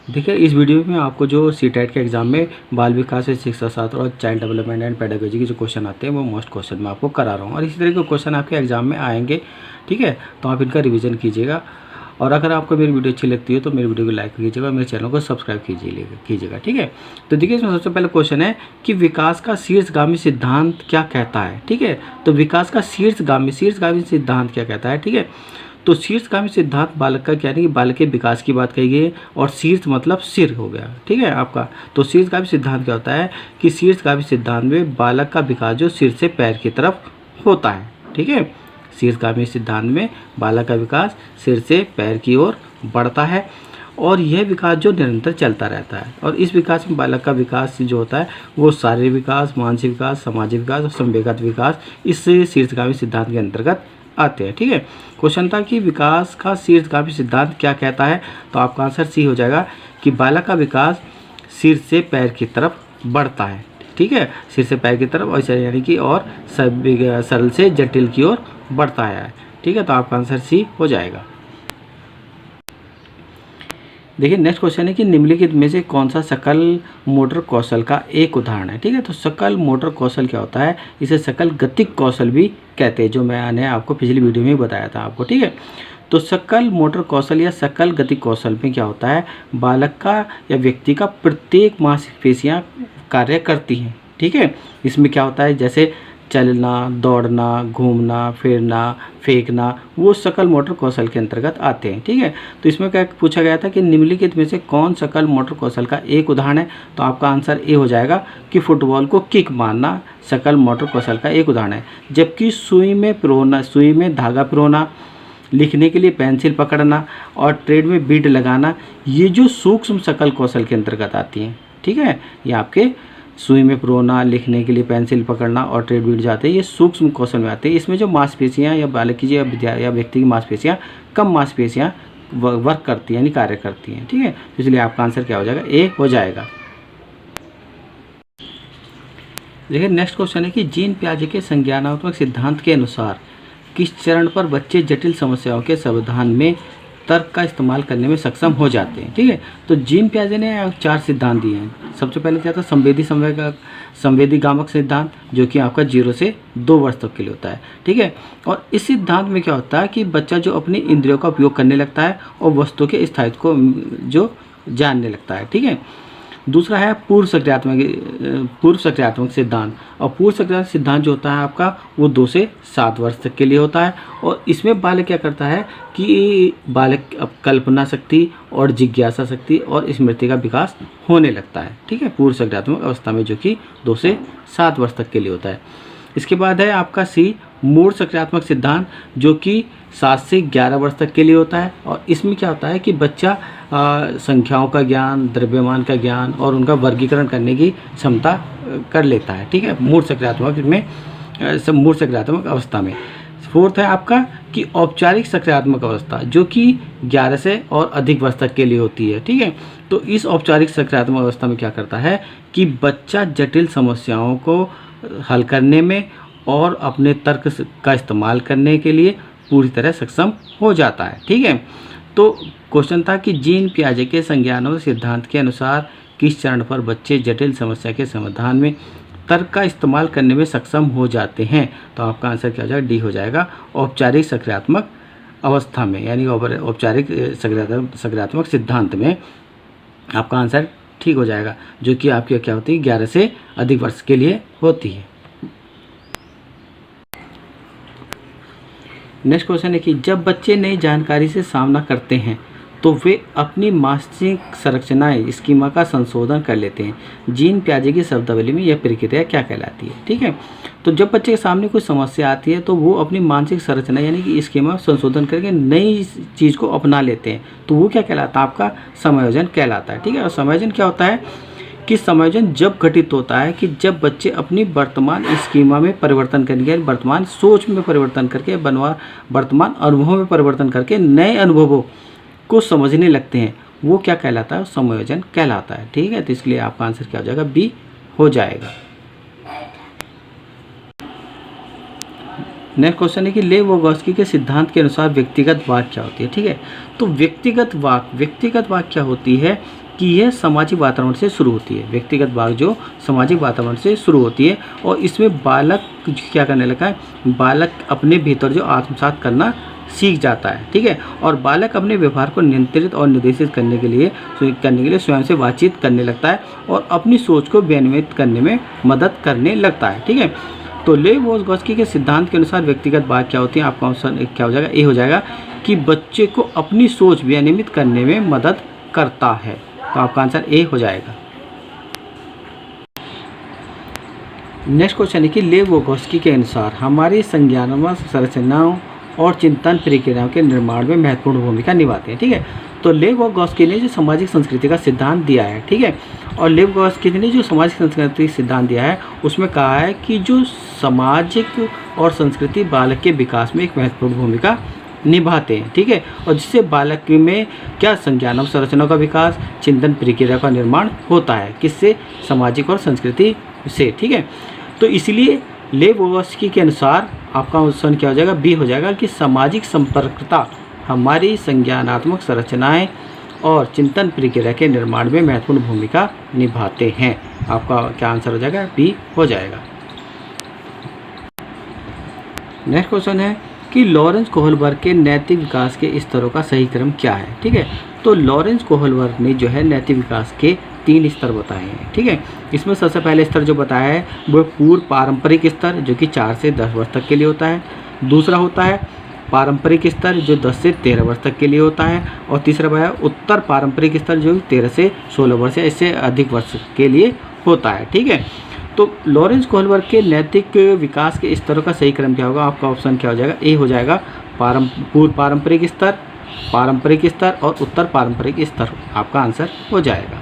देखिए, इस वीडियो में आपको जो सीटेट के एग्ज़ाम में बाल विकास एवं शिक्षा शास्त्र और चाइल्ड डेवलपमेंट एंड पेडागोजी के जो क्वेश्चन आते हैं वो मोस्ट क्वेश्चन मैं आपको करा रहा हूँ और इसी तरह के क्वेश्चन आपके एग्ज़ाम में आएंगे। ठीक है, तो आप इनका रिवीजन कीजिएगा और अगर आपको मेरी वीडियो अच्छी लगती है तो मेरी वीडियो को लाइक कीजिएगा और मेरे चैनल को सब्सक्राइब कीजिएगा। ठीक है, तो देखिए इसमें सबसे पहले क्वेश्चन है कि विकास का शीर्षगामी सिद्धांत क्या कहता है। ठीक है, तो विकास का शीर्षगामी सिद्धांत क्या कहता है। ठीक है, तो शीर्षगामी सिद्धांत बालक का क्या है कि बालक के विकास की बात कही गई है और शीर्ष मतलब सिर हो गया। ठीक है आपका, तो शीर्षगामी सिद्धांत क्या होता है कि शीर्षगामी सिद्धांत में बालक का विकास जो सिर से पैर की तरफ होता है। ठीक है, शीर्षगामी सिद्धांत में बालक का विकास सिर से पैर की ओर बढ़ता है और यह विकास जो निरंतर चलता रहता है और इस विकास में बालक का विकास जो होता है वो शारीरिक विकास, मानसिक विकास, सामाजिक विकास और संवेगगत विकास इस शीर्षगामी सिद्धांत के अंतर्गत आते हैं। ठीक है, क्वेश्चन था कि विकास का शीर्षगामी सिद्धांत क्या कहता है, तो आपका आंसर सी हो जाएगा कि बालक का विकास सिर से पैर की तरफ बढ़ता है। ठीक है, सिर से पैर की तरफ और यानी कि और सरल से जटिल की ओर बढ़ता है। ठीक है, तो आपका आंसर सी हो जाएगा। देखिए नेक्स्ट क्वेश्चन है कि निम्नलिखित में से कौन सा सकल मोटर कौशल का एक उदाहरण है। ठीक है, तो सकल मोटर कौशल क्या होता है, इसे सकल गतिक कौशल भी कहते हैं, जो मैंने आपको पिछली वीडियो में बताया था आपको। ठीक है, तो सकल मोटर कौशल या सकल गतिक कौशल में क्या होता है, बालक का या व्यक्ति का प्रत्येक मांसपेशियां कार्य करती हैं। ठीक है, इसमें क्या होता है जैसे चलना, दौड़ना, घूमना, फिरना, फेंकना, वो सकल मोटर कौशल के अंतर्गत आते हैं। ठीक है, तो इसमें क्या पूछा गया था कि निम्नलिखित में से कौन सकल मोटर कौशल का एक उदाहरण है, तो आपका आंसर ए हो जाएगा कि फुटबॉल को किक मारना सकल मोटर कौशल का एक उदाहरण है। जबकि सुई में धागा पिरोना, लिखने के लिए पेंसिल पकड़ना और ट्रेड में बीट लगाना, ये जो सूक्ष्म सकल कौशल के अंतर्गत आती हैं। ठीक है, ये आपके सुई में पिरोना, लिखने के लिए पेंसिल पकड़ना और ट्रेड बीट जाते हैं, ये सूक्ष्म कौशल में आते हैं। इसमें जो मांसपेशियां या बालक की या व्यक्ति की मांसपेशियां कम मांसपेशियां वर्क करती हैं यानी कार्य करती हैं। ठीक है, इसलिए आपका आंसर क्या हो जाएगा, ए हो जाएगा। देखिए नेक्स्ट क्वेश्चन है कि जीन पियाजे के संज्ञानात्मक सिद्धांत के अनुसार किस चरण पर बच्चे जटिल समस्याओं के समाधान में तर्क का इस्तेमाल करने में सक्षम हो जाते हैं। ठीक है, तो जीन पियाजे ने 4 सिद्धांत दिए हैं। सबसे पहले क्या था, संवेदीगामक सिद्धांत, जो कि आपका 0 से 2 वर्ष तक के लिए होता है। ठीक है, और इस सिद्धांत में क्या होता है कि बच्चा जो अपनी इंद्रियों का उपयोग करने लगता है और वस्तु के स्थायित्व को जो जानने लगता है। ठीक है, दूसरा है पूर्व सक्रियात्मक सिद्धांत, और पूर्व सक्रियात्मक सिद्धांत जो होता है आपका वो 2 से 7 वर्ष तक के लिए होता है और इसमें बालक क्या करता है कि बालक अब कल्पना शक्ति और जिज्ञासा शक्ति और स्मृति का विकास होने लगता है। ठीक है, पूर्व सक्रियात्मक अवस्था में, जो कि 2 से 7 वर्ष तक के लिए होता है। इसके बाद है आपका सी मूढ़ सक्रियात्मक सिद्धांत, जो कि 7 से 11 वर्ष तक के लिए होता है और इसमें क्या होता है कि बच्चा संख्याओं का ज्ञान, द्रव्यमान का ज्ञान और उनका वर्गीकरण करने की क्षमता कर लेता है। ठीक है, मूढ़ सक्रियात्मक अवस्था में। फोर्थ है आपका कि औपचारिक सक्रियात्मक अवस्था, जो कि 11 से और अधिक वर्ष तक के लिए होती है। ठीक है, तो इस औपचारिक सक्रियात्मक अवस्था में क्या करता है कि बच्चा जटिल समस्याओं को हल करने में और अपने तर्क का इस्तेमाल करने के लिए पूरी तरह सक्षम हो जाता है। ठीक है, तो क्वेश्चन था कि जीन पियाजे के संज्ञानात्मक सिद्धांत के अनुसार किस चरण पर बच्चे जटिल समस्या के समाधान में तर्क का इस्तेमाल करने में सक्षम हो जाते हैं, तो आपका आंसर क्या हो जाएगा, डी हो जाएगा, औपचारिक सक्रियात्मक अवस्था में यानी औपचारिक सक्रियात्मक सिद्धांत में आपका आंसर ठीक हो जाएगा, जो कि आपकी क्या होती है 11 से अधिक वर्ष के लिए होती है। नेक्स्ट क्वेश्चन है कि जब बच्चे नई जानकारी से सामना करते हैं तो वे अपनी मानसिक संरचनाएं स्कीमा का संशोधन कर लेते हैं। जीन पियाजे की शब्दावली में यह प्रक्रिया क्या कहलाती है। ठीक है, तो जब बच्चे के सामने कोई समस्या आती है तो वो अपनी मानसिक संरचना यानी कि स्कीमा संशोधन करके नई चीज़ को अपना लेते हैं, तो वो क्या कहलाता है, आपका समायोजन कहलाता है। ठीक है, और समायोजन क्या होता है कि समायोजन जब घटित होता है कि जब बच्चे अपनी वर्तमान स्कीमा में परिवर्तन करके, वर्तमान सोच में परिवर्तन करके, वर्तमान अनुभवों में परिवर्तन करके नए अनुभवों को समझने लगते हैं, वो क्या कहलाता है, समायोजन कहलाता है। ठीक है, तो इसलिए आपका आंसर क्या हो जाएगा, बी हो जाएगा। नेक्स्ट क्वेश्चन है कि लेव वोगोत्स्की के सिद्धांत के अनुसार व्यक्तिगत वाक क्या होती है। ठीक है, तो व्यक्तिगत वाक क्या होती है कि यह सामाजिक वातावरण से शुरू होती है। व्यक्तिगत भाग जो सामाजिक वातावरण से शुरू होती है और इसमें बालक क्या करने लगा है, बालक अपने भीतर जो आत्मसात करना सीख जाता है, ठीक है। और बालक अपने व्यवहार को नियंत्रित और निर्देशित करने के लिए स्वयं से बातचीत करने लगता है और अपनी सोच को विनियमित करने में मदद करने लगता है, ठीक है। तो लेव-वोज़गोत्स्की के सिद्धांत के अनुसार व्यक्तिगत भाग क्या होती है, आपका आंसर क्या हो जाएगा, ए हो जाएगा कि बच्चे को अपनी सोच विनियमित करने में मदद करता है। तो आपका आंसर ए हो जाएगा। नेक्स्ट क्वेश्चन है कि लेव-वोज़गोत्स्की के अनुसार हमारी संज्ञानात्मक संरचनाओं और चिंतन प्रक्रियाओं के निर्माण में महत्वपूर्ण भूमिका निभाते हैं, ठीक है। तो लेव-वोज़गोत्स्की ने जो सामाजिक संस्कृति का सिद्धांत दिया है, ठीक है, और लेव-वोज़गोत्स्की ने जो सामाजिक संस्कृति सिद्धांत दिया है उसमें कहा है कि जो सामाजिक और संस्कृति बालक के विकास में एक महत्वपूर्ण भूमिका निभाते हैं, ठीक है। और जिससे बालक में क्या संज्ञानात्मक संरचनाओं का विकास, चिंतन प्रक्रिया का निर्माण होता है, किससे, सामाजिक और संस्कृति से, ठीक है। तो इसलिए लेव-वोज़गोत्स्की के अनुसार आपका ऑप्शन क्या हो जाएगा, बी हो जाएगा कि सामाजिक संपर्कता हमारी संज्ञानात्मक संरचनाएं और चिंतन प्रक्रिया के निर्माण में महत्वपूर्ण भूमिका निभाते हैं। आपका क्या आंसर हो जाएगा, बी हो जाएगा। नेक्स्ट क्वेश्चन है कि लॉरेंस कोहलबर्ग के नैतिक विकास के स्तरों का सही क्रम क्या है, ठीक है। तो लॉरेंस कोहलबर्ग ने जो है नैतिक विकास के 3 स्तर बताए हैं, ठीक है। इसमें सबसे पहले स्तर जो बताया है वो पूर्व पारंपरिक स्तर जो कि 4 से 10 वर्ष तक के लिए होता है। दूसरा होता है पारंपरिक स्तर जो 10 से 13 वर्ष तक के लिए होता है। और तीसरा बताया उत्तर पारंपरिक स्तर जो 13 से 16 वर्ष या इससे अधिक वर्ष के लिए होता है, ठीक है। तो लॉरेंस कोहलबर्ग के नैतिक विकास के स्तरों का सही क्रम क्या होगा, आपका ऑप्शन क्या हो जाएगा, ए हो जाएगा पूर्व पारंपरिक स्तर, पारंपरिक स्तर और उत्तर पारंपरिक स्तर। आपका आंसर हो जाएगा।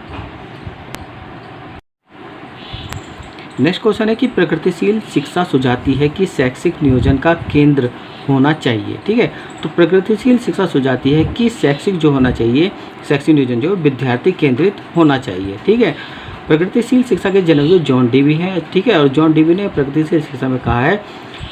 नेक्स्ट क्वेश्चन है कि प्रगतिशील शिक्षा सुझाती है कि शैक्षिक नियोजन का केंद्र होना चाहिए, ठीक है। तो प्रगतिशील शिक्षा सुझाती है कि शैक्षिक जो होना चाहिए, शैक्षिक नियोजन जो विद्यार्थी केंद्रित होना चाहिए, ठीक है। प्रगतिशील शिक्षा के जनक जो जॉन डीवी हैं, ठीक है। और जॉन डीवी ने प्रगतिशील शिक्षा में कहा है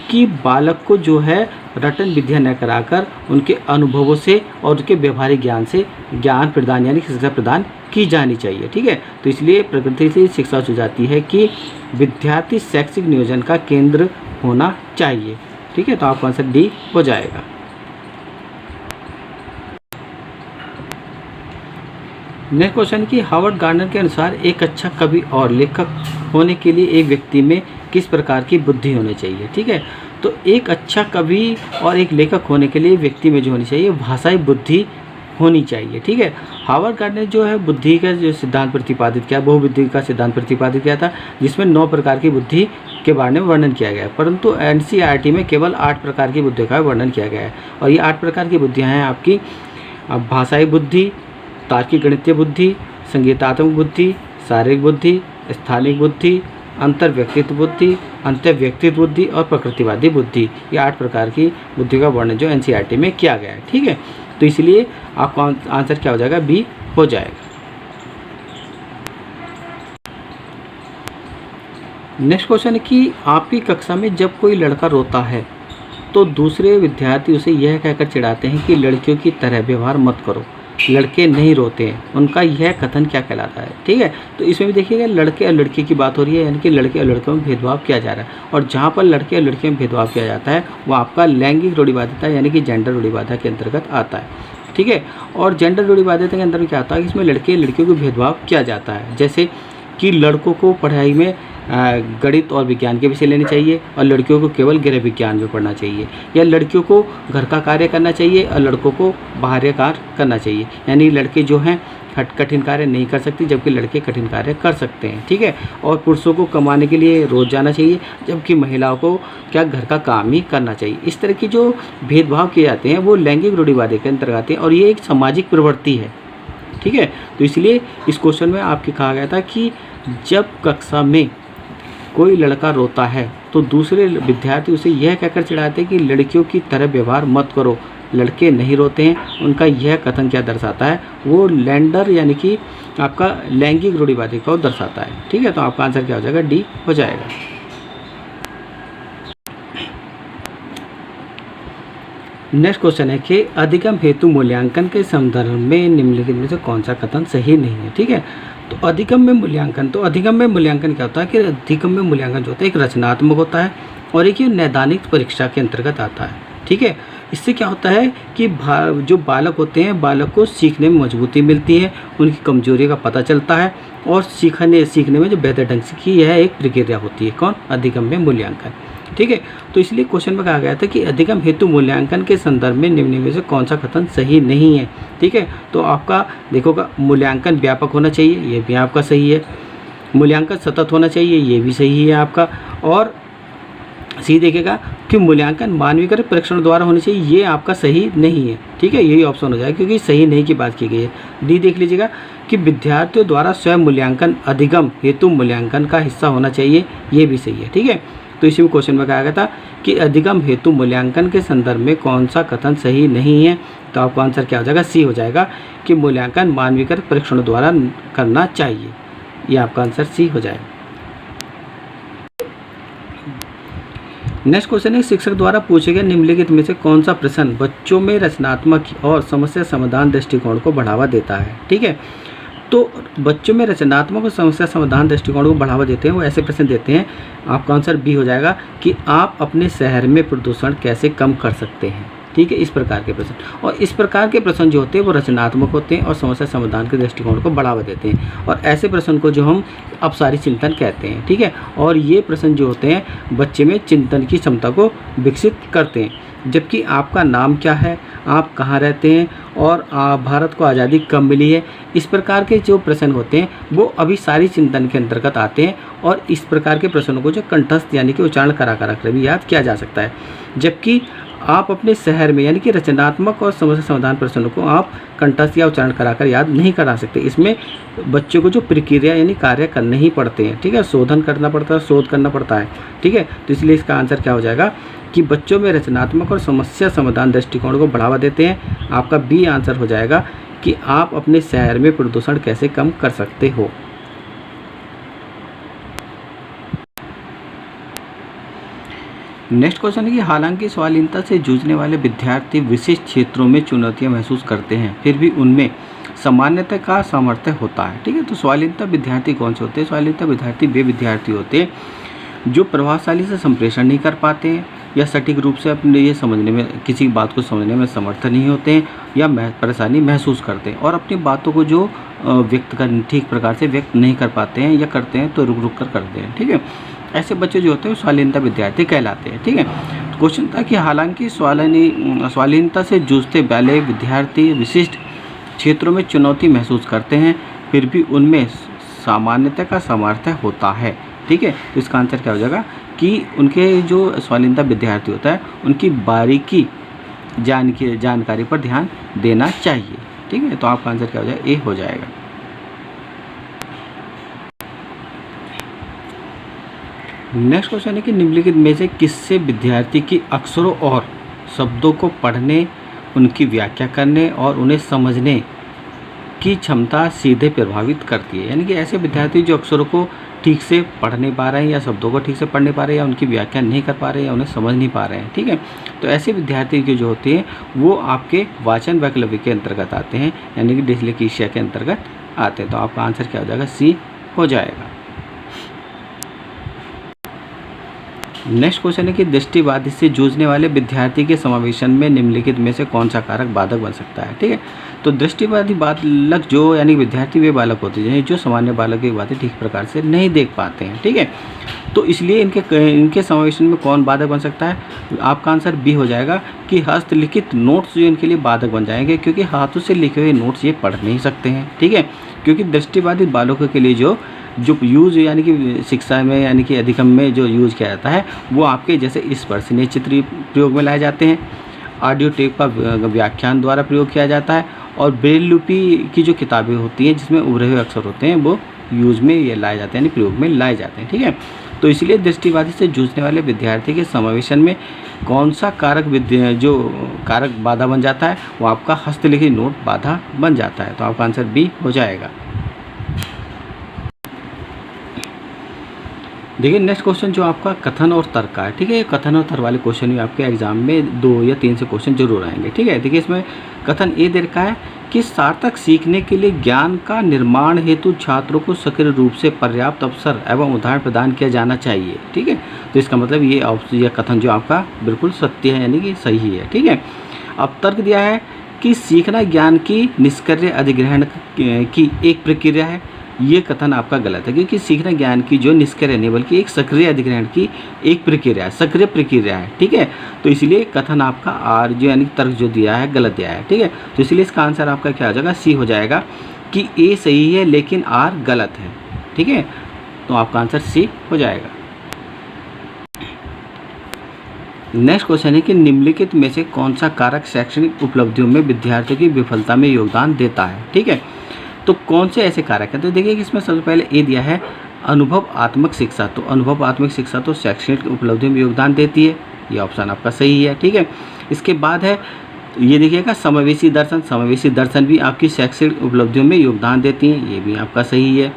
कि बालक को जो है रटन विद्या न कराकर उनके अनुभवों से और उनके व्यवहारिक ज्ञान से ज्ञान प्रदान यानी शिक्षा प्रदान की जानी चाहिए, ठीक है। तो इसलिए प्रगतिशील शिक्षा सुझाती है कि विद्यार्थी शैक्षिक नियोजन का केंद्र होना चाहिए, ठीक है। तो आपका आंसर डी हो जाएगा। नेक्स्ट क्वेश्चन कि हार्वर्ड गार्डनर के अनुसार एक अच्छा कवि और लेखक होने के लिए एक व्यक्ति में किस प्रकार की बुद्धि होनी चाहिए, ठीक है। तो एक अच्छा कवि और एक लेखक होने के लिए व्यक्ति में जो होनी चाहिए भाषाई बुद्धि होनी चाहिए, ठीक है। हार्वर्ड गार्डनर ने जो है बुद्धि का जो सिद्धांत प्रतिपादित किया, बहुबुद्धि का सिद्धांत प्रतिपादित किया था, जिसमें 9 प्रकार की बुद्धि के बारे में वर्णन किया गया है। परंतु एनसीईआरटी में केवल 8 प्रकार की बुद्धि का वर्णन किया गया है। और ये 8 प्रकार की बुद्धियाँ हैं आपकी भाषाई बुद्धि, तार्किक गणितीय बुद्धि, संगीतात्मक बुद्धि, शारीरिक बुद्धि, स्थानिक बुद्धि, अंतर्व्यक्तित्व बुद्धि, अंतर्व्यक्तित्व बुद्धि और प्रकृतिवादी बुद्धि। ये 8 प्रकार की बुद्धि का वर्णन जो एनसीईआरटी में किया गया है, ठीक है। तो इसलिए आपका आंसर क्या हो जाएगा, बी हो जाएगा। नेक्स्ट क्वेश्चन है कि आपकी कक्षा में जब कोई लड़का रोता है तो दूसरे विद्यार्थी उसे यह कहकर चिढ़ाते हैं कि लड़कियों की तरह व्यवहार मत करो, लड़के नहीं रोते हैं, उनका यह कथन क्या कहलाता है, ठीक है। तो इसमें भी देखिएगा लड़के और लड़की की बात हो रही है, यानी कि लड़के और लड़कियों में भेदभाव किया जा रहा है। और जहाँ पर लड़के और लड़कियों में भेदभाव किया जाता है वो आपका लैंगिक रूढ़िवादिता यानी कि जेंडर रूढ़िवादिता के अंतर्गत आता है, ठीक है। और जेंडर रूढ़िवादिता के अंदर क्या आता है कि इसमें लड़के लड़कियों को भेदभाव किया जाता है। जैसे कि लड़कों को पढ़ाई में गणित और विज्ञान के विषय लेने चाहिए और लड़कियों को केवल गृह विज्ञान में पढ़ना चाहिए, या लड़कियों को घर का कार्य करना चाहिए और लड़कों को बाहरी कार्य करना चाहिए। यानी लड़के जो हैं कठिन कार्य नहीं कर सकते जबकि लड़के कठिन कार्य कर सकते हैं, ठीक है। और पुरुषों को कमाने के लिए रोज़ जाना चाहिए जबकि महिलाओं को क्या घर का काम ही करना चाहिए। इस तरह की जो भेदभाव किए जाते हैं वो लैंगिक रूढ़िवाद के अंतर्गत आते हैं और ये एक सामाजिक प्रवृत्ति है, ठीक है। तो इसलिए इस क्वेश्चन में आपके कहा गया था कि जब कक्षा में कोई लड़का रोता है तो दूसरे विद्यार्थी उसे यह कहकर चिढ़ाते हैं कि लड़कियों की तरह व्यवहार मत करो, लड़के नहीं रोते हैं। उनका यह कथन क्या दर्शाता है, वो जेंडर यानी कि आपका लैंगिक रूढ़िवादी को दर्शाता है, ठीक है। तो आपका आंसर क्या हो जाएगा, डी हो जाएगा। नेक्स्ट क्वेश्चन है कि अधिगम हेतु मूल्यांकन के संदर्भ में निम्नलिखित में से कौन सा कथन सही नहीं है। ठीक है, तो अधिगम में मूल्यांकन क्या होता है कि अधिगम में मूल्यांकन जो होता है एक रचनात्मक होता है और एक ये नैदानिक परीक्षा के अंतर्गत आता है। ठीक है, इससे क्या होता है कि जो बालक होते हैं, बालक को सीखने में मजबूती मिलती है, उनकी कमजोरी का पता चलता है और सीखने में जो बेहतर ढंग से की यह एक प्रक्रिया होती है। कौन? अधिगम में मूल्यांकन। ठीक है, तो इसलिए क्वेश्चन में कहा गया था कि अधिगम हेतु मूल्यांकन के संदर्भ में निम्न में से कौन सा कथन सही नहीं है। ठीक है, तो आपका देखोगा मूल्यांकन व्यापक होना चाहिए, ये भी आपका सही है। मूल्यांकन सतत होना चाहिए, ये भी सही है आपका। और सी देखेगा कि मूल्यांकन मानवीकृत परीक्षण द्वारा होनी चाहिए, ये आपका सही नहीं है। ठीक है, यही ऑप्शन हो जाएगा क्योंकि सही नहीं की बात की गई है। डी देख लीजिएगा कि विद्यार्थियों द्वारा स्वयं मूल्यांकन अधिगम हेतु मूल्यांकन का हिस्सा होना चाहिए, ये भी सही है। ठीक है, तो इसी में क्वेश्चन में कहा गया था कि अधिगम हेतु मूल्यांकन के संदर्भ में कौन सा कथन सही नहीं है, तो आपका आंसर क्या हो जाएगा? सी हो जाएगा कि मूल्यांकन मानवीकृत परीक्षण द्वारा करना चाहिए, ये आपका आंसर सी हो जाएगा। नेक्स्ट क्वेश्चन है शिक्षक द्वारा पूछे गए निम्नलिखित में से कौन सा प्रश्न बच्चों में रचनात्मक और समस्या समाधान दृष्टिकोण को बढ़ावा देता है। ठीक है, तो बच्चों में रचनात्मक और समस्या समाधान दृष्टिकोण को बढ़ावा देते हैं वो ऐसे प्रश्न देते हैं। आपका आंसर बी हो जाएगा कि आप अपने शहर में प्रदूषण कैसे कम कर सकते हैं। ठीक है, इस प्रकार के प्रश्न, और इस प्रकार के प्रश्न जो होते हैं वो रचनात्मक होते हैं और समस्या समाधान के दृष्टिकोण को बढ़ावा देते हैं, और ऐसे प्रश्न को जो हम अपसारी चिंतन कहते हैं। ठीक है, और ये प्रश्न जो होते हैं बच्चे में चिंतन की क्षमता को विकसित करते हैं। जबकि आपका नाम क्या है, आप कहाँ रहते हैं और भारत को आज़ादी कब मिली है, इस प्रकार के जो प्रश्न होते हैं वो अभी सारी चिंतन के अंतर्गत आते हैं, और इस प्रकार के प्रश्नों को जो कंठस्थ यानी कि उच्चारण करा कर भी याद किया जा सकता है। जबकि आप अपने शहर में यानी कि रचनात्मक और समस्या समाधान प्रश्नों को आप कंठस्थ या उच्चारण कराकर याद नहीं करा सकते। इसमें बच्चों को जो प्रक्रिया यानी कार्य करने ही पड़ते हैं। ठीक है, शोधन करना पड़ता है, शोध करना पड़ता है। ठीक है, तो इसलिए इसका आंसर क्या हो जाएगा कि बच्चों में रचनात्मक और समस्या समाधान दृष्टिकोण को बढ़ावा देते हैं। आपका बी आंसर हो जाएगा कि आप अपने शहर में प्रदूषण कैसे कम कर सकते हो। नेक्स्ट क्वेश्चन है कि हालांकि स्वालीनता से जूझने वाले विद्यार्थी विशिष्ट क्षेत्रों में चुनौतियां महसूस करते हैं, फिर भी उनमें सामान्यता का सामर्थ्य होता है। ठीक है, तो स्वालीनता विद्यार्थी कौन से होते हैं? स्वालीनता विद्यार्थी वे विद्यार्थी होते हैं जो प्रभावशाली से संप्रेषण नहीं कर पाते हैं या सटीक रूप से अपने ये समझने में किसी बात को समझने में समर्थ नहीं होते हैं या परेशानी महसूस करते हैं, और अपनी बातों को जो व्यक्त कर ठीक प्रकार से व्यक्त नहीं कर पाते हैं या करते हैं तो रुक रुक कर करते हैं। ठीक है, ऐसे बच्चे जो होते हैं स्वालीनता विद्यार्थी कहलाते हैं। ठीक है, तो क्वेश्चन था कि हालांकि स्वालीनता से जूझते वाले विद्यार्थी विशिष्ट क्षेत्रों में चुनौती महसूस करते हैं, फिर भी उनमें सामान्यता का सामर्थ्य होता है। ठीक है, तो इसका आंसर क्या हो जाएगा कि उनके जो स्वालीनता विद्यार्थी होता है उनकी बारीकी जानकारी पर ध्यान देना चाहिए। ठीक है, तो आपका आंसर क्या हो जाएगा? ए हो जाएगा। नेक्स्ट क्वेश्चन है कि निम्नलिखित में से किससे विद्यार्थी की अक्षरों और शब्दों को पढ़ने, उनकी व्याख्या करने और उन्हें समझने की क्षमता सीधे प्रभावित करती है। यानी कि ऐसे विद्यार्थी जो अक्षरों को ठीक से पढ़ नहीं पा रहे हैं या शब्दों को ठीक से पढ़ नहीं पा रहे हैं या उनकी व्याख्या नहीं कर पा रहे हैं या उन्हें समझ नहीं पा रहे हैं। ठीक है, तो ऐसे विद्यार्थी के जो होते हैं वो आपके वाचन वैकल्पिक के अंतर्गत आते हैं, यानी कि डिस्लेक्सिया के अंतर्गत आते हैं। तो आपका आंसर क्या हो जाएगा? सी हो जाएगा। नेक्स्ट क्वेश्चन है कि दृष्टिबाधित से जूझने वाले विद्यार्थी के समावेशन में निम्नलिखित में से कौन सा कारक बाधक बन सकता है। ठीक है, तो दृष्टिबाधित बालक जो यानी विद्यार्थी वे बालक होते हैं जो सामान्य बालक की बातें ठीक प्रकार से नहीं देख पाते हैं। ठीक है, तो इसलिए इनके समावेशन में कौन बाधक बन सकता है? आपका आंसर बी हो जाएगा कि हस्तलिखित नोट्स जो इनके लिए बाधक बन जाएंगे, क्योंकि हाथों से लिखे हुए नोट्स ये पढ़ नहीं सकते हैं। ठीक है, क्योंकि दृष्टिबाधित बालकों के लिए जो यूज़ यानी कि शिक्षा में यानी कि अधिगम में जो यूज़ किया जाता है वो आपके जैसे स्पर्शनीय चित्र प्रयोग में लाए जाते हैं, ऑडियो टेप का व्याख्यान द्वारा प्रयोग किया जाता है, और ब्रेल लिपि की जो किताबें होती हैं जिसमें उभरे हुए अक्षर होते हैं वो यूज़ में ये लाए जाते हैं, यानी प्रयोग में लाए जाते हैं। ठीक है, तो इसलिए दृष्टिबाधित से जूझने वाले विद्यार्थी के समावेशन में कौन सा कारक बाधा बन जाता है? वो आपका हस्तलिखित नोट बाधा बन जाता है। तो आपका आंसर बी हो जाएगा। देखिए नेक्स्ट क्वेश्चन जो आपका कथन और तर्क का है, ठीक है। कथन और तर्क वाले क्वेश्चन भी आपके एग्जाम में 2 या 3 से क्वेश्चन जरूर आएंगे, ठीक है। देखिए इसमें कथन ये दे रखा है कि सार्थक सीखने के लिए ज्ञान का निर्माण हेतु छात्रों को सक्रिय रूप से पर्याप्त अवसर एवं उदाहरण प्रदान किया जाना चाहिए, ठीक है। तो इसका मतलब ये कथन जो आपका बिल्कुल सत्य है, यानी कि सही है, ठीक है। अब तर्क दिया है कि सीखना ज्ञान की निष्क्रिय अधिग्रहण की एक प्रक्रिया है। ये कथन आपका गलत है, क्योंकि सीखना ज्ञान की जो निष्क्रिय नहीं बल्कि एक सक्रिय अधिग्रहण की एक प्रक्रिया है, सक्रिय प्रक्रिया है, ठीक है। तो इसलिए कथन आपका आर जो यानी तर्क जो दिया है गलत दिया है, ठीक है। तो इसलिए इसका आंसर आपका क्या हो जाएगा, सी हो जाएगा कि ए सही है लेकिन आर गलत है, ठीक है। तो आपका आंसर सी हो जाएगा। नेक्स्ट क्वेश्चन है कि निम्नलिखित में से कौन सा कारक शैक्षणिक उपलब्धियों में विद्यार्थियों की विफलता में योगदान देता है, ठीक है। तो कौन से ऐसे कारक हैं, तो देखिए कि इसमें सबसे पहले ए दिया है अनुभव आत्मक शिक्षा। तो अनुभव आत्मक शिक्षा तो शैक्षणिक उपलब्धियों में योगदान देती है, ये ऑप्शन आपका सही है, ठीक है। इसके बाद है ये देखिएगा समावेशी दर्शन। समावेशी दर्शन भी आपकी शैक्षणिक उपलब्धियों में योगदान देती हैं, ये भी आपका सही है।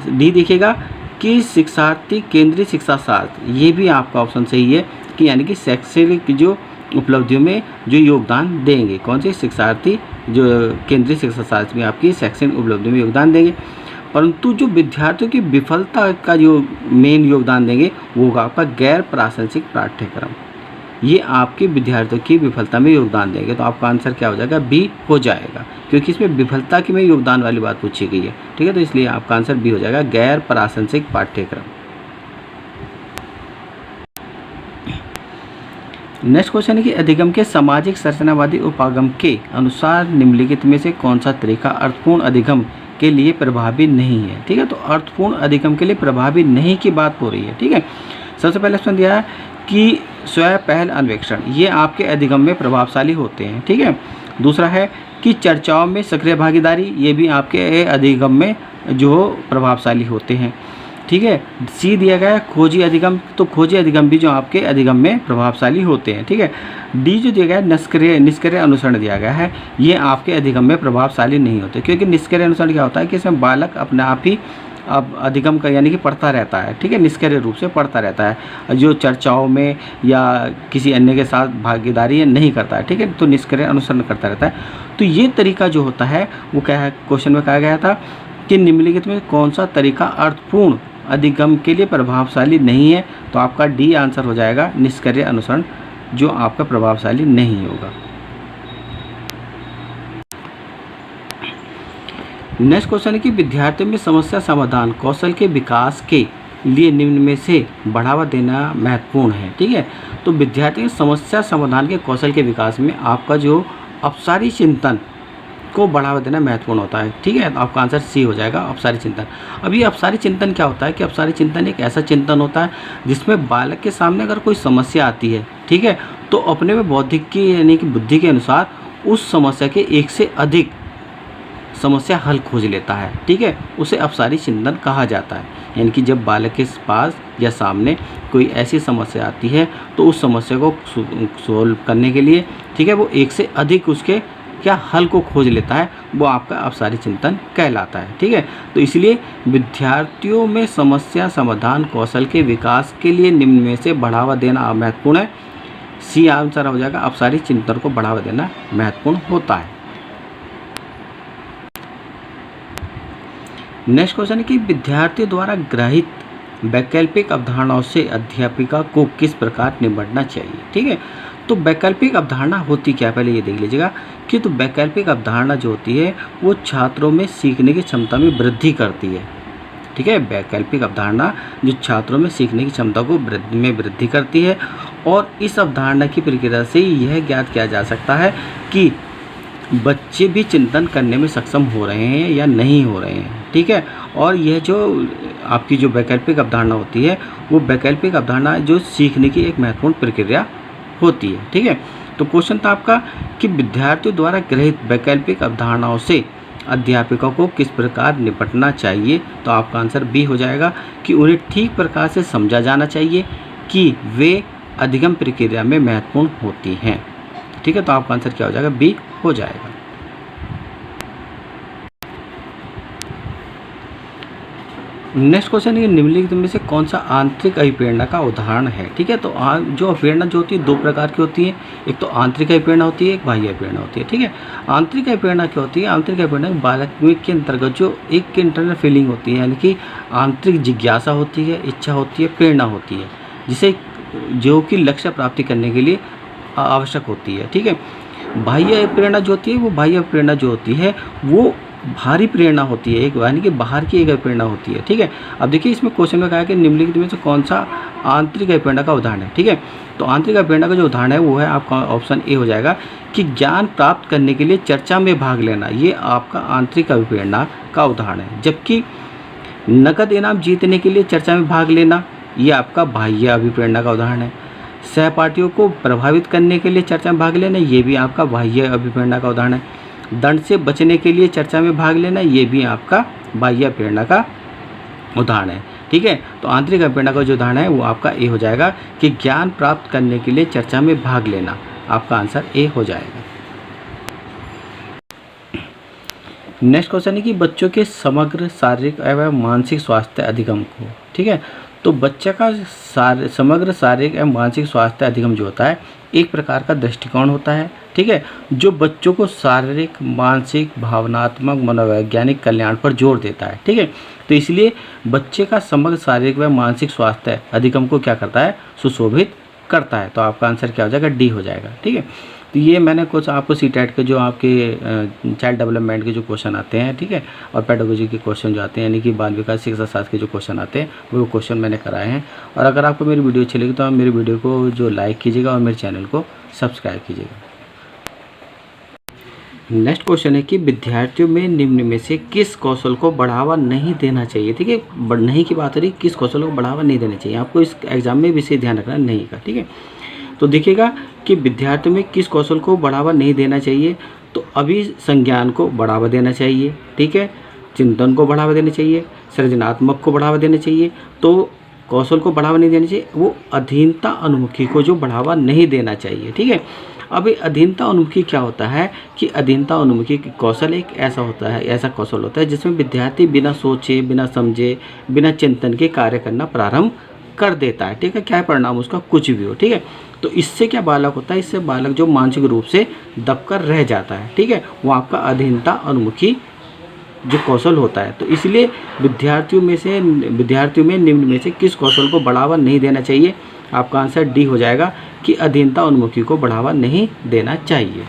डी देखिएगा कि शिक्षार्थी केंद्रीय शिक्षा शास्त्र, ये भी आपका ऑप्शन सही है कि यानी कि शैक्षणिक जो उपलब्धियों में जो योगदान देंगे, कौन से शिक्षार्थी जो केंद्रीय शिक्षा शास्त्र में आपकी शैक्षणिक उपलब्धियों में योगदान देंगे। परंतु जो विद्यार्थियों की विफलता का जो मेन योगदान देंगे वो होगा आपका गैर प्रासंगिक पाठ्यक्रम, ये आपके विद्यार्थियों की विफलता में योगदान देंगे। तो आपका आंसर क्या हो जाएगा, बी हो जाएगा, क्योंकि इसमें विफलता की में योगदान वाली बात पूछी गई है, ठीक है। तो इसलिए आपका आंसर बी हो जाएगा, गैर प्रासंगिक पाठ्यक्रम। नेक्स्ट क्वेश्चन है कि अधिगम के सामाजिक संरचनावादी उपागम के अनुसार निम्नलिखित में से कौन सा तरीका अर्थपूर्ण अधिगम के लिए प्रभावी नहीं है, ठीक है। तो अर्थपूर्ण अधिगम के लिए प्रभावी नहीं की बात हो रही है, ठीक है। सबसे पहले ऑप्शन दिया है कि स्वयं पहल अन्वेषण, ये आपके अधिगम में प्रभावशाली होते हैं, ठीक है। दूसरा है कि चर्चाओं में सक्रिय भागीदारी, ये भी आपके अधिगम में जो प्रभावशाली होते हैं, ठीक है। सी दिया गया है खोजी अधिगम, तो खोजी अधिगम भी जो आपके अधिगम में प्रभावशाली होते हैं, ठीक है। डी जो दिया गया है निष्क्रिय अनुसरण दिया गया है, ये आपके अधिगम में प्रभावशाली नहीं होते, क्योंकि निष्क्रिय अनुसरण क्या होता है कि इसमें बालक अपने आप ही अब अधिगम का यानी कि पढ़ता रहता है, ठीक है, निष्क्रिय रूप से पढ़ता रहता है, जो चर्चाओं में या किसी अन्य के साथ भागीदारी नहीं करता है, ठीक है। तो निष्क्रिय अनुसरण करता रहता है। तो ये तरीका जो होता है वो क्या है, क्वेश्चन में कहा गया था कि निम्नलिखित में कौन सा तरीका अर्थपूर्ण अधिगम के लिए प्रभावशाली नहीं है। तो आपका डी आंसर हो जाएगा, निष्क्रिय अनुसरण जो आपका प्रभावशाली नहीं होगा। नेक्स्ट क्वेश्चन है कि विद्यार्थियों में समस्या समाधान कौशल के विकास के लिए निम्न में से बढ़ावा देना महत्वपूर्ण है, ठीक है। तो विद्यार्थियों के समस्या समाधान के कौशल के विकास में आपका जो अपसारी चिंतन को बढ़ावा देना महत्वपूर्ण होता है, ठीक है। तो आपका आंसर सी हो जाएगा, अपसारी चिंतन। अब ये अपसारी चिंतन क्या होता है कि अपसारी चिंतन एक ऐसा चिंतन होता है जिसमें बालक के सामने अगर कोई समस्या आती है, ठीक है, तो अपने में बौद्धिक की यानी कि बुद्धि के अनुसार उस समस्या के एक से अधिक समस्या हल खोज लेता है, ठीक है, उसे अपसारी चिंतन कहा जाता है। यानी कि जब बालक के पास या सामने कोई ऐसी समस्या आती है तो उस समस्या को सोल्व करने के लिए, ठीक है, वो एक से अधिक उसके क्या हल को खोज लेता है, वो आपका अपसारी चिंतन कहलाता है, ठीक है। तो इसलिए विद्यार्थियों में समस्या समाधान कौशल के विकास के लिए निम्न में से बढ़ावा देना महत्वपूर्ण है। सी आंसर हो जाएगा, अपसारी चिंतन को बढ़ावा देना महत्वपूर्ण होता है। नेक्स्ट क्वेश्चन है कि विद्यार्थियों द्वारा ग्रहित वैकल्पिक अवधारणाओं से अध्यापिका को किस प्रकार निपटना चाहिए, ठीक है। तो वैकल्पिक अवधारणा होती क्या, पहले ये देख लीजिएगा कि तो वैकल्पिक अवधारणा जो होती है वो छात्रों में सीखने की क्षमता में वृद्धि करती है, ठीक है। वैकल्पिक अवधारणा जो छात्रों में सीखने की क्षमता को वृद्धि करती है, और इस अवधारणा की प्रक्रिया से यह ज्ञात किया जा सकता है कि बच्चे भी चिंतन करने में सक्षम हो रहे हैं या नहीं हो रहे हैं, ठीक है। और यह जो आपकी जो वैकल्पिक अवधारणा होती है वो वैकल्पिक अवधारणा जो सीखने की एक महत्वपूर्ण प्रक्रिया होती है, ठीक है। तो क्वेश्चन था आपका कि विद्यार्थियों द्वारा गृहीत वैकल्पिक अवधारणाओं से अध्यापकों को किस प्रकार निपटना चाहिए। तो आपका आंसर बी हो जाएगा कि उन्हें ठीक प्रकार से समझा जाना चाहिए कि वे अधिगम प्रक्रिया में महत्वपूर्ण होती हैं, ठीक है। तो आपका आंसर क्या हो जाएगा, बी हो जाएगा। नेक्स्ट क्वेश्चन है निम्नलिखित में से कौन सा आंतरिक अभिप्रेरणा का उदाहरण है। ठीक है, तो जो अभिप्रेरणा जो होती है दो प्रकार की होती है, एक तो आंतरिक अभिप्रेरणा होती है, एक बाह्य अभिप्रेरणा होती है। ठीक है, आंतरिक अभिप्रेरणा क्या होती है? आंतरिक अभिप्रेरणा बालक के अंतर्गत जो एक इंटरनल फीलिंग होती है, यानी कि आंतरिक जिज्ञासा होती है, इच्छा होती है, प्रेरणा होती है, जिसे जो कि लक्ष्य प्राप्ति करने के लिए आवश्यक होती है। ठीक है, बाह्य प्रेरणा जो होती है, वो बाह्य प्रेरणा जो होती है वो बाहरी प्रेरणा होती है, एक यानी कि बाहर की एक प्रेरणा होती है। ठीक है, अब देखिए इसमें क्वेश्चन में कहा है कि निम्नलिखित में से कौन सा आंतरिक प्रेरणा का उदाहरण है। ठीक है, तो आंतरिक प्रेरणा का जो उदाहरण है वो है आपका ऑप्शन ए हो जाएगा कि ज्ञान प्राप्त करने के लिए चर्चा में भाग लेना, ये आपका आंतरिक अभिप्रेरणा का उदाहरण है। जबकि नकद इनाम जीतने के लिए चर्चा में भाग लेना, ये आपका बाह्य अभिप्रेरणा का उदाहरण है। सहपाठियों को प्रभावित करने के लिए चर्चा में भाग लेना, ये भी आपका बाह्य अभिप्रेरणा का उदाहरण है। दंड से बचने के लिए चर्चा में भाग लेना, ये भी आपका बाह्य प्रेरणा का उदाहरण है। ठीक है, तो आंतरिक अभिप्रेरणा का जो उदाहरण है वो आपका ए हो जाएगा कि ज्ञान प्राप्त करने के लिए चर्चा में भाग लेना, आपका आंसर ए हो जाएगा। नेक्स्ट क्वेश्चन है कि बच्चों के समग्र शारीरिक एवं मानसिक स्वास्थ्य अधिगम को। ठीक है, तो बच्चे का समग्र शारीरिक एवं मानसिक स्वास्थ्य अधिगम जो होता है एक प्रकार का दृष्टिकोण होता है। ठीक है, जो बच्चों को शारीरिक, मानसिक, भावनात्मक, मनोवैज्ञानिक कल्याण पर जोर देता है। ठीक है, तो इसलिए बच्चे का समग्र शारीरिक व मानसिक स्वास्थ्य अधिगम को क्या करता है? सुशोभित करता है। तो आपका आंसर क्या हो जाएगा? डी हो जाएगा। ठीक है, तो ये मैंने कुछ आपको सीटेट के जो आपके चाइल्ड डेवलपमेंट के जो क्वेश्चन आते हैं, ठीक है, और पेडागोजी के क्वेश्चन जो आते हैं, यानी कि बाल विकास शिक्षा शास्त्र के जो क्वेश्चन आते हैं वो क्वेश्चन मैंने कराए हैं। और अगर आपको मेरी वीडियो अच्छी लगी तो आप मेरी वीडियो को जो लाइक कीजिएगा और मेरे चैनल को सब्सक्राइब कीजिएगा। नेक्स्ट क्वेश्चन है कि विद्यार्थियों में निम्न में से किस कौशल को बढ़ावा नहीं देना चाहिए। ठीक है, नहीं की बात हो रही, किस कौशल को बढ़ावा नहीं देना चाहिए। आपको इस एग्जाम में विशेष ध्यान रखना नहीं का। ठीक है, तो देखिएगा कि विद्यार्थियों में किस कौशल को बढ़ावा नहीं देना चाहिए। तो अभी संज्ञान को बढ़ावा देना चाहिए। ठीक है, चिंतन को बढ़ावा देना चाहिए, सृजनात्मक को बढ़ावा देना चाहिए। तो कौशल को बढ़ावा नहीं देना चाहिए, वो अधीनता अनुमुखी को जो बढ़ावा नहीं देना चाहिए। ठीक है, अभी अधीनता उन्मुखी क्या होता है कि अधीनता उन्मुखी कौशल एक ऐसा होता है, ऐसा कौशल होता है जिसमें विद्यार्थी बिना सोचे, बिना समझे, बिना चिंतन के कार्य करना प्रारंभ कर देता है। ठीक है, क्या परिणाम उसका कुछ भी हो। ठीक है, तो इससे क्या बालक होता है? इससे बालक जो मानसिक रूप से दबकर रह जाता है। ठीक है, वो आपका अधीनता उन्मुखी जो कौशल होता है। तो इसलिए विद्यार्थियों में निम्न में से किस कौशल को बढ़ावा नहीं देना चाहिए? आपका आंसर डी हो जाएगा कि अधीनता उन्मुखी को बढ़ावा नहीं देना चाहिए।